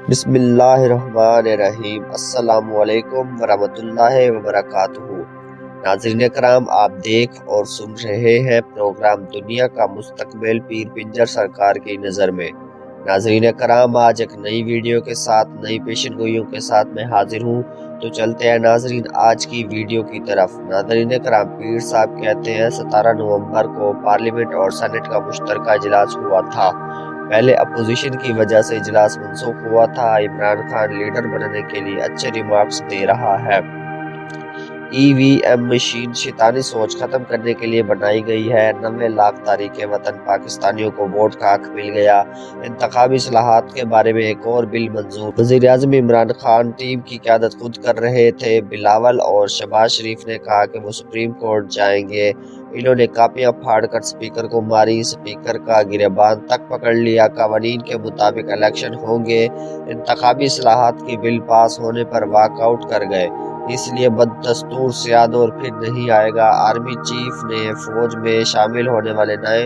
بسم اللہ الرحمن الرحیم۔ السلام علیکم ورحمۃ اللہ وبرکاتہ۔ ناظرین کرام، آپ دیکھ اور سن رہے ہیں پروگرام دنیا کا مستقبل پیر پنجر سرکار کی نظر میں۔ ناظرین کرام، آج ایک نئی ویڈیو کے ساتھ، نئی پیشن گوئیوں کے ساتھ میں حاضر ہوں، تو چلتے ہیں ناظرین آج کی ویڈیو کی طرف۔ ناظرین کرام، پیر صاحب کہتے ہیں 17 نومبر کو پارلیمنٹ اور سینٹ کا مشترکہ اجلاس ہوا تھا۔ پہلے اپوزیشن کی وجہ سے اجلاس منسوخ ہوا تھا۔ عمران خان لیڈر بننے کے لیے اچھے ریمارکس دے رہا ہے۔ ای وی ایم مشین شیطانی سوچ ختم کرنے کے لیے بنائی گئی ہے۔ 90 لاکھ تارکین وطن پاکستانیوں کو ووٹ کا حق مل گیا۔ انتخابی اصلاحات کے بارے میں ایک اور بل منظور۔ وزیر اعظم عمران خان ٹیم کی قیادت خود کر رہے تھے۔ بلاول اور شہباز شریف نے کہا کہ وہ سپریم کورٹ جائیں گے۔ انہوں نے کاپیاں پھاڑ کر سپیکر کو ماری، سپیکر کا گریبان تک پکڑ لیا۔ قوانین کے مطابق الیکشن ہوں گے۔ انتخابی اصلاحات کی بل پاس ہونے پر واک آؤٹ کر گئے، اس لیے بدستور سیاہ دور پھر نہیں آئے گا۔ آرمی چیف نے فوج میں شامل ہونے والے نئے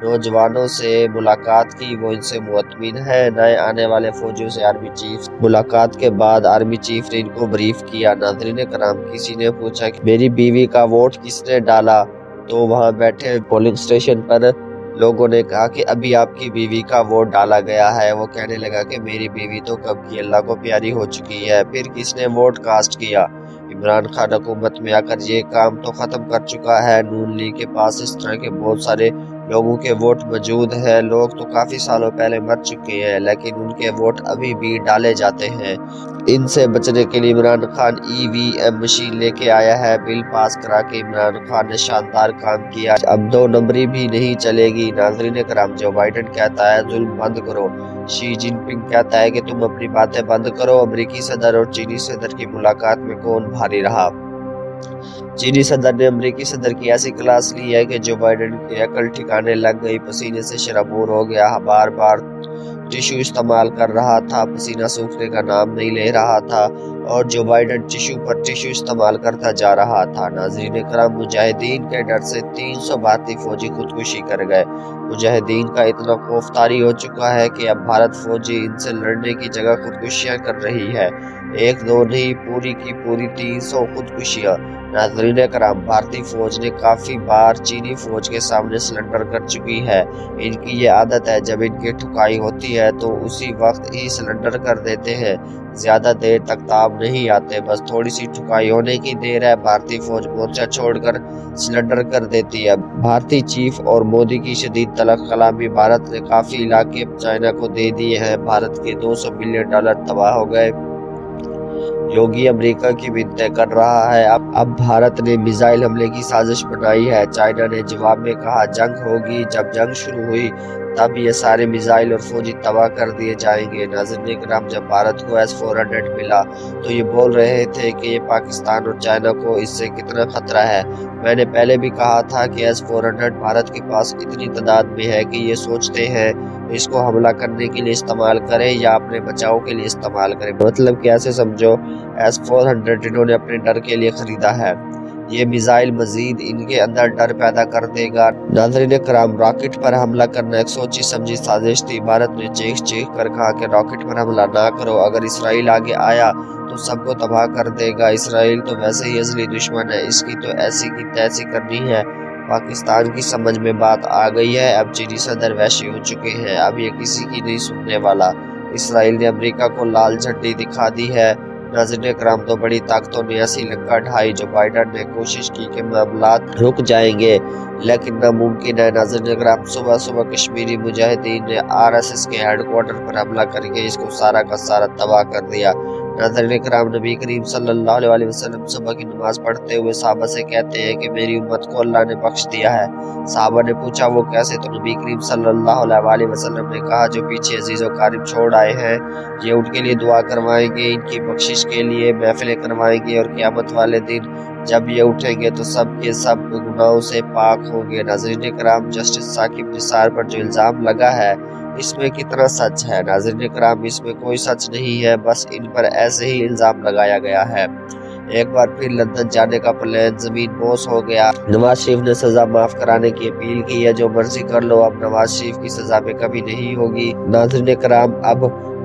نوجوانوں سے ملاقات کی، وہ ان سے مطمئن ہیں۔ نئے آنے والے فوجیوں سے آرمی چیف ملاقات کے بعد آرمی چیف نے ان کو بریف کیا۔ ناظرین کرام، کسی نے پوچھا کہ میری بیوی کا ووٹ کس نے ڈالا، تو وہاں بیٹھے پولنگ سٹیشن پر لوگوں نے کہا کہ ابھی آپ کی بیوی کا ووٹ ڈالا گیا ہے۔ وہ کہنے لگا کہ میری بیوی تو کب کی اللہ کو پیاری ہو چکی ہے، پھر کس نے ووٹ کاسٹ کیا؟ عمران خان حکومت میں آ کر یہ کام تو ختم کر چکا ہے۔ نون لیگ کے پاس اس طرح کے بہت سارے لوگوں کے ووٹ موجود ہیں۔ لوگ تو کافی سالوں پہلے مر چکے ہیں، لیکن ان کے ووٹ ابھی بھی ڈالے جاتے ہیں۔ ان سے بچنے کے لیے عمران خان ای وی ایم مشین لے کے آیا ہے۔ بل پاس کرا کے عمران خان نے شاندار کام کیا۔ اب 2 نمبری بھی نہیں چلے گی۔ ناظرین کرام، جو بائیڈن کہتا ہے ظلم بند کرو، شی جن پنگ کہتا ہے کہ تم اپنی باتیں بند کرو۔ امریکی صدر اور چینی صدر کی ملاقات میں کون بھاری رہا؟ چینی صدر نے امریکی صدر کی ایسی کلاس لی ہے کہ جو بائیڈن کی عقل ٹھکانے لگ گئی، پسینے سے شرابور ہو گیا، بار بار ٹشو استعمال کر رہا تھا، پسینہ سوکھنے کا نام نہیں لے رہا تھا، اور جو بائیڈن ٹشو پر ٹشو استعمال کرتا جا رہا تھا۔ ناظرین کرام، مجاہدین کے ڈر سے 300 بھارتی فوجی خودکشی کر گئے۔ مجاہدین کا اتنا خوف طاری ہو چکا ہے کہ اب بھارت فوجی ان سے لڑنے کی جگہ خودکشیاں کر رہی ہے۔ 1-2 نہیں، پوری کی پوری 300 خودکشیاں۔ ناظرین کرام، بھارتی فوج نے کافی بار چینی فوج کے سامنے سلنڈر کر چکی ہے۔ ان کی یہ عادت ہے، جب ان کی ٹھکائی ہوتی ہے تو اسی وقت ہی سلنڈر کر دیتے ہیں۔ زیادہ دیر تک تاب نہیں آتے، بس تھوڑی سی ٹھکائی ہونے کی دیر ہے، بھارتی فوج مورچہ چھوڑ کر سلنڈر کر دیتی ہے۔ بھارتی چیف اور مودی کی شدید تلخ کلامی، بھارت نے کافی علاقے چائنا کو دے دیے ہیں، بھارت کے $200 بلین تباہ ہو گئے۔ یوگی امریکہ کی منتیں کر رہا ہے۔ اب بھارت نے میزائل حملے کی سازش بنائی ہے۔ چائنا نے جواب میں کہا جنگ ہوگی، جب جنگ شروع ہوئی تب یہ سارے میزائل اور فوجی تباہ کر دیے جائیں گے۔ ناظرین کرام، جب بھارت کو S-400 ملا تو یہ بول رہے تھے کہ یہ پاکستان اور چائنا کو اس سے کتنا خطرہ ہے۔ میں نے پہلے بھی کہا تھا کہ S-400 بھارت کے پاس اتنی تعداد میں ہے کہ یہ سوچتے ہیں اس کو حملہ کرنے کے لیے استعمال کریں یا اپنے بچاؤ کے لیے استعمال کریں۔ مطلب کیسے سمجھو، S-400 انہوں نے اپنے ڈر کے لیے خریدا ہے۔ یہ میزائل مزید ان کے اندر ڈر پیدا کر دے گا۔ ناظرین کرام، راکٹ پر حملہ کرنا ایک سوچی سمجھی سازش تھی۔ بھارت نے چیخ کر کہا کہ راکٹ پر حملہ نہ کرو، اگر اسرائیل آگے آیا تو سب کو تباہ کر دے گا۔ اسرائیل تو ویسے ہی ازلی دشمن ہے، اس کی تو ایسی کی تیسی کرنی ہے۔ پاکستان کی سمجھ میں بات آ گئی ہے، اب چینی صدر وحشی ہو چکے ہیں، اب یہ کسی کی نہیں سننے والا۔ اسرائیل نے امریکہ کو لال جھنڈی دکھا دی ہے۔ ناظرین کرام، تو بڑی طاقتوں نے ایسی لنکا ڈھائی جو بائیڈن نے کوشش کی کہ معاملات رک جائیں گے، لیکن ناممکن ہے۔ ناظرین کرام، صبح کشمیری مجاہدین نے RSS کے ہیڈ کوارٹر پر حملہ کر کے اس کو سارا کا سارا تباہ کر دیا۔ ناظرین کرام، نبی کریم صلی اللہ علیہ وسلم صبح کی نماز پڑھتے ہوئے صحابہ سے کہتے ہیں کہ میری امت کو اللہ نے بخش دیا ہے۔ صحابہ نے پوچھا وہ کیسے؟ تو نبی کریم صلی اللہ علیہ وسلم نے کہا جو پیچھے عزیز و قریب چھوڑ آئے ہیں، یہ ان کے لیے دعا کروائیں گے، ان کی بخشش کے لیے محفلیں کروائیں گے، اور قیامت والے دن جب یہ اٹھیں گے تو سب کے سب گناہوں سے پاک ہوں گے۔ ناظرین کرام، جسٹس ثاقب نثار پر جو الزام لگا ہے اس میں کتنا سچ ہے؟ ناظرین کرام، اس میں کوئی سچ نہیں ہے، بس ان پر ایسے ہی الزام لگایا گیا ہے۔ ایک بار پھر لندن جانے کا پلان زمین بوس ہو گیا۔ نواز شریف نے سزا معاف کرانے کی اپیل کی ہے، جو مرضی کر لو، اب نواز شریف کی سزا میں کمی نہیں ہوگی۔ ناظرین کرام، اب